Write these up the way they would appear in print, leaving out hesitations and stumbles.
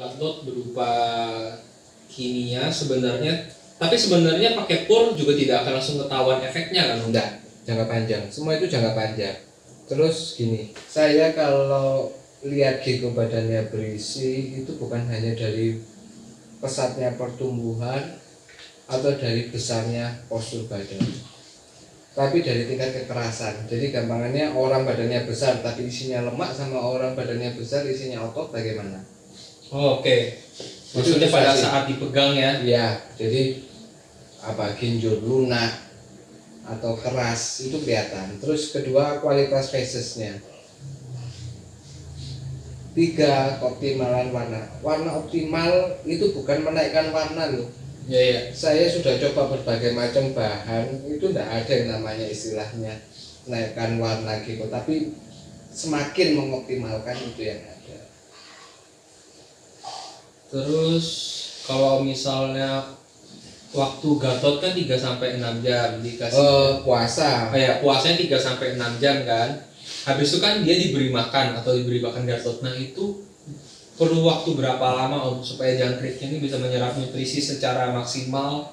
Gatot berupa kimia sebenarnya, tapi sebenarnya pakai pur juga tidak akan langsung ketahuan efeknya kan? Enggak, jangka panjang. Semua itu jangka panjang. Terus gini, saya kalau lihat gigo badannya berisi itu bukan hanya dari pesatnya pertumbuhan atau dari besarnya postur badan, tapi dari tingkat kekerasan. Jadi gampangannya orang badannya besar tapi isinya lemak sama orang badannya besar isinya otot bagaimana? Oh, oke. Maksudnya pada saat dipegang ya? Iya, jadi apa ginjal lunak atau keras itu kelihatan. Terus kedua kualitas facesnya. 3 optimalan warna. Warna optimal itu bukan menaikkan warna loh. Ya. Saya sudah coba berbagai macam bahan, itu tidak ada yang namanya istilahnya naikkan warna gitu, tapi semakin mengoptimalkan itu yang ada. Terus kalau misalnya waktu Gatot kan 3 sampai 6 jam dikasih puasa. Kayak puasanya 3 sampai 6 jam kan. Habis itu kan dia diberi makan atau diberi makan Gatot. Nah, itu perlu waktu berapa lama supaya jangkriknya ini bisa menyerap nutrisi secara maksimal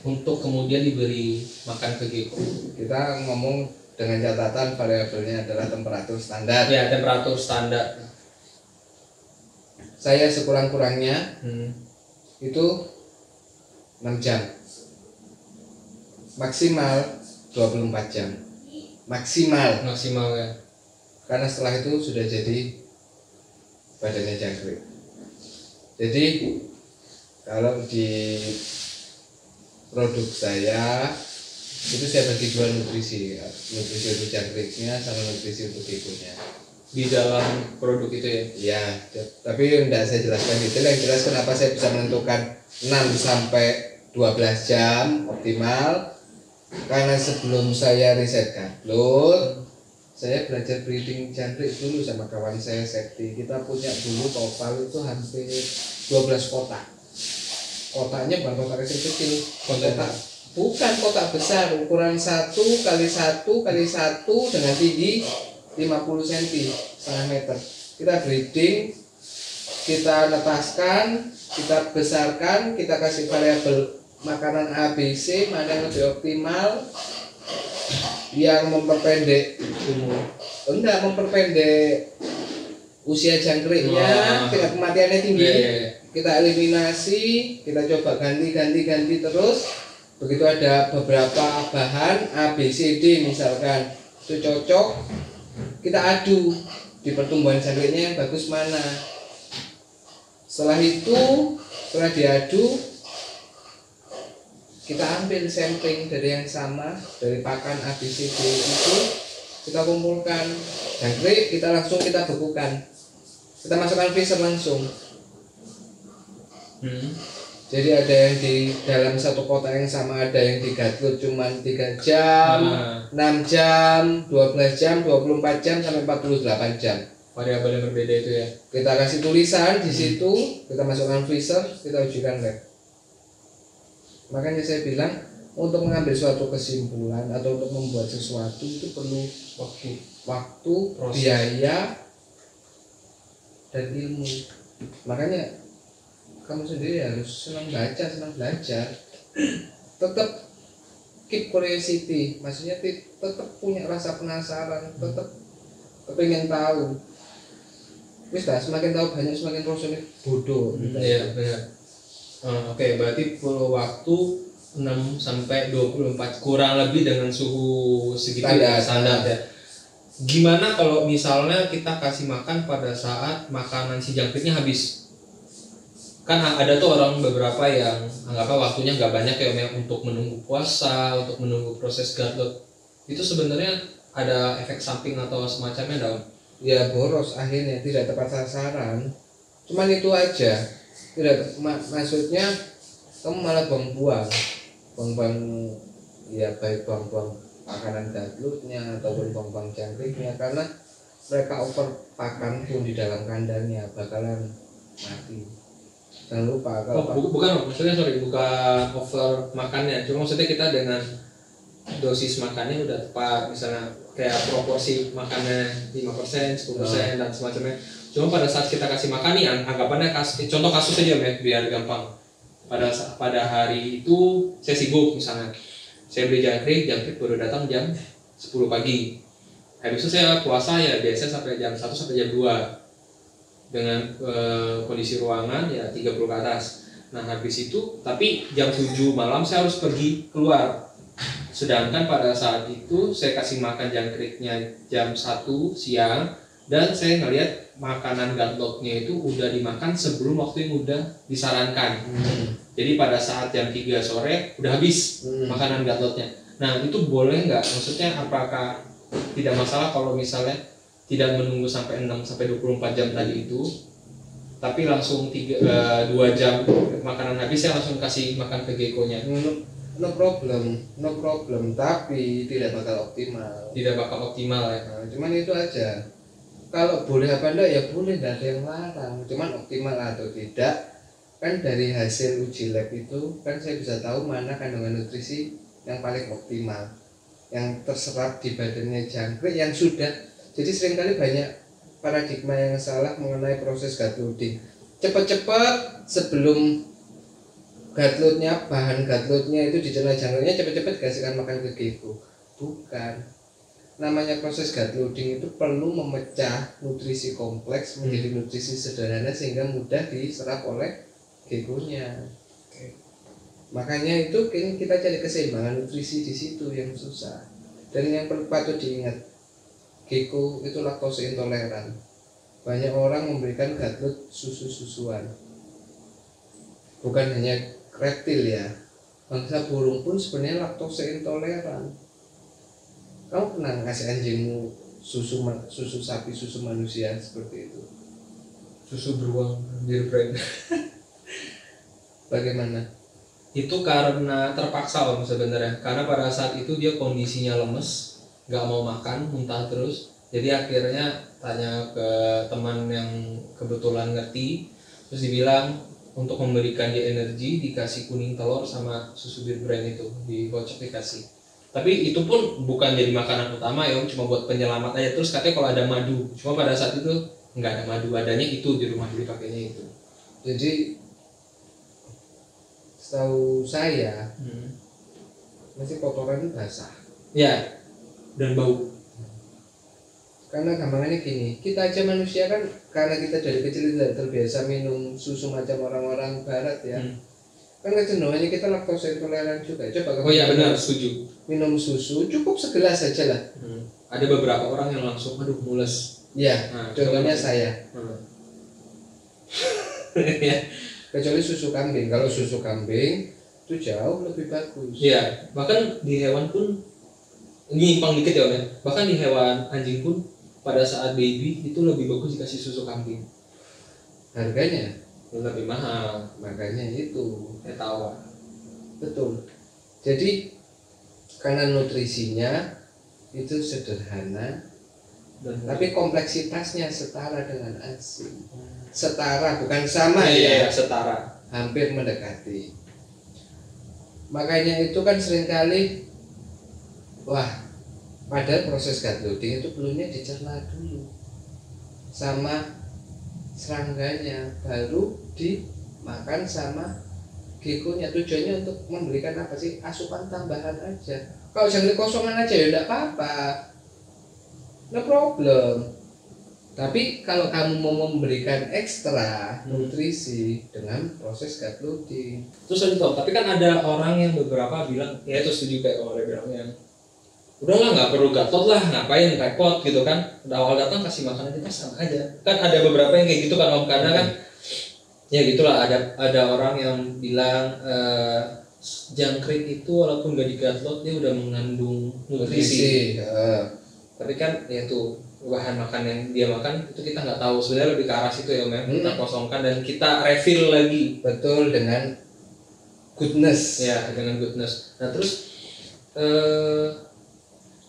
untuk kemudian diberi makan ke Gecko? Kita ngomong dengan catatan variabelnya adalah temperatur standar. Ya, temperatur standar. Saya sekurang-kurangnya itu 6 jam. Maksimal 24 jam. Maksimal Ya. Karena setelah itu sudah jadi badannya jangkrik. Jadi kalau di produk saya itu saya bagi 2 nutrisi untuk jangkriknya sama nutrisi untuk Geckonya Di dalam produk itu ya? Ya, tapi tidak saya jelaskan detail. Yang jelas kenapa saya bisa menentukan 6 sampai 12 jam optimal, karena sebelum saya riset gadlut, saya belajar breeding jangkrik dulu sama kawan saya Septi. Kita punya dulu total itu hampir 12 kotak. Kotaknya bukan kotak kecil-kecil, kotak bukan kotak besar, ukuran 1 kali 1 kali 1 dengan tinggi 50 cm, setengah meter. Kita breeding, kita netaskan, kita besarkan, kita kasih variabel makanan ABC, mana yang lebih optimal, yang memperpendek usia jangkriknya, tingkat kematiannya tinggi. Kita eliminasi, kita coba ganti terus. Begitu ada beberapa bahan ABCD misalkan itu cocok, kita adu di pertumbuhan jangkriknya yang bagus mana. Setelah diadu, kita ambil sampling dari yang sama, dari pakan ABCD itu kita kumpulkan jangkrik, kita bekukan, kita masukkan freezer langsung. Jadi ada yang di dalam satu kotak yang sama, ada yang di gadlut cuma 3 jam, 6 jam, 12 jam, 24 jam sampai 48 jam. Variabel yang berbeda itu ya. Kita kasih tulisan di situ, kita masukkan freezer, kita ujikan lab. Makanya saya bilang untuk mengambil suatu kesimpulan atau untuk membuat sesuatu itu perlu waktu, biaya, dan ilmu. Makanya kamu sendiri harus senang baca, senang belajar. Tetap keep curiosity, maksudnya tetap punya rasa penasaran, tetap pengen tahu. Semakin tahu banyak semakin proses bodoh. Iya, benar. Oke, berarti perlu waktu 6 sampai 24 kurang lebih dengan suhu segitu standar ya. Gimana kalau misalnya kita kasih makan pada saat makanan si jangkriknya habis? Kan ada tuh orang beberapa yang anggapnya waktunya nggak banyak ya untuk menunggu puasa, untuk menunggu proses gadlut. Itu sebenarnya ada efek samping atau semacamnya dong? Ya boros akhirnya, tidak tepat sasaran. Cuman itu aja. Maksudnya kamu malah buang-buang ya, baik buang-buang makanan gadlutnya ataupun buang-buang jangkriknya, karena mereka over pakan pun di dalam kandangnya bakalan mati. Jangan lupa kalau bukan over makannya, cuma maksudnya kita dengan dosis makannya udah tepat, misalnya kayak proporsi makannya 5%, 10% dan semacamnya. Cuma pada saat kita kasih makan nih, anggapannya contoh kasus aja ya, biar gampang. Pada hari itu saya sibuk misalnya, saya beli jangkrik baru datang jam 10 pagi. Habis itu saya puasa ya biasa sampai jam 1 sampai jam 2 dengan kondisi ruangan ya 30 ke atas. Nah habis itu tapi jam 7 malam saya harus pergi keluar. Sedangkan pada saat itu saya kasih makan jangkriknya jam 1 siang, dan saya ngelihat makanan gatlotnya itu udah dimakan sebelum waktu yang udah disarankan. Jadi pada saat jam 3 sore udah habis makanan gatlotnya. Nah itu boleh nggak? Maksudnya apakah tidak masalah kalau misalnya tidak menunggu sampai 6 sampai 24 jam tadi itu, tapi langsung 2 jam makanan habis saya langsung kasih makan ke gekonya? No problem, tapi tidak bakal optimal. Tidak bakal optimal ya. Nah, cuman itu aja. Kalau boleh apa enggak ya boleh, enggak ada yang larang. Cuman optimal atau tidak kan dari hasil uji lab itu kan saya bisa tahu mana kandungan nutrisi yang paling optimal, yang terserap di badannya jangkrik yang sudah. Jadi seringkali banyak paradigma yang salah mengenai proses gut loading. Cepat-cepat sebelum bahan gut loadnya itu dicerna jangkriknya, cepat-cepat kasihkan makan ke gecko. Bukan. Namanya proses gut loading itu perlu memecah nutrisi kompleks menjadi nutrisi sederhana sehingga mudah diserap oleh geckonya. Makanya itu kita cari keseimbangan nutrisi di situ yang susah. Dan yang patut diingat, gecko itu laktose intoleran. Banyak orang memberikan gut load susu-susuan. Bukan hanya reptil ya, bangsa burung pun sebenarnya laktose intoleran. Kamu pernah ngasih anjingmu susu sapi, susu manusia seperti itu? Susu beruang bir brand. Bagaimana? Itu karena terpaksa om sebenarnya, karena pada saat itu dia kondisinya lemes, nggak mau makan, muntah terus. Jadi akhirnya tanya ke teman yang kebetulan ngerti, terus dibilang untuk memberikan dia energi dikasih kuning telur sama susu bir brand itu, dikocok dikasih. Tapi itu pun bukan jadi makanan utama ya om, cuma buat penyelamat aja. Terus katanya kalau ada madu, cuma pada saat itu nggak ada madu, adanya itu di rumah dipakainya itu. Jadi setahu saya masih kotoran basah. Ya, dan bau. Karena gampangannya gini, kita aja manusia kan karena kita dari kecil tidak terbiasa minum susu macam orang-orang barat ya. Kan kecenderungannya kita laktose intoleran juga. Coba oh iya benar, setuju. Minum susu cukup segelas saja lah. Ada beberapa orang yang langsung aduh mules. Iya, nah, contohnya saya. Kecuali susu kambing. Kalau susu kambing itu jauh lebih bagus. Iya, bahkan di hewan pun ini nyimpang dikit ya om ya. Bahkan di hewan anjing pun pada saat baby itu lebih bagus dikasih susu kambing. Harganya lebih mahal, makanya itu saya tahu. Betul. Jadi karena nutrisinya itu sederhana, tapi kompleksitasnya setara dengan ASI. Setara, bukan sama ya, setara, hampir mendekati. Makanya itu kan seringkali pada proses gut loading itu perlunya dicerna dulu sama serangganya, baru dimakan sama geckonya. Tujuannya untuk memberikan apa sih? Asupan tambahan aja. Kalau jangkrik kosongan aja ya enggak apa-apa, no problem. Tapi kalau kamu mau memberikan ekstra nutrisi dengan proses gut loading. Terus tapi kan ada orang yang beberapa bilang, ya itu setuju kayak orang bilang yang udahlah nggak perlu gatot lah, ngapain repot gitu kan, udah awal datang kasih makanan kita sama aja. Kan ada beberapa yang kayak gitu kan om, karena kan ya gitulah, ada orang yang bilang jangkrik itu walaupun nggak digatot dia udah mengandung nutrisi. Tapi kan ya tuh bahan makan yang dia makan itu kita nggak tahu, sebenarnya lebih ke arah situ ya om ya. Kita kosongkan dan kita refill lagi. Betul, dengan goodness. Ya, dengan goodness. Nah terus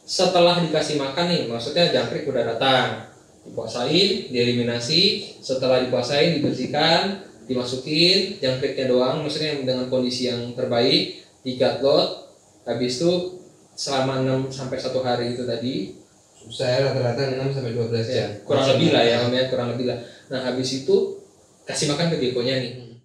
setelah dikasih makan nih, maksudnya jangkrik udah datang, dipuasain, dieliminasi, setelah dipuasain dibersihkan, dimasukin jangkriknya doang, maksudnya dengan kondisi yang terbaik, di gut load. Habis itu selama 6 sampai 1 hari itu tadi, saya rata-rata 6 sampai 12 jam. Kurang lebih lah ya, kurang lebih lah. Nah habis itu kasih makan ke gekonya nih.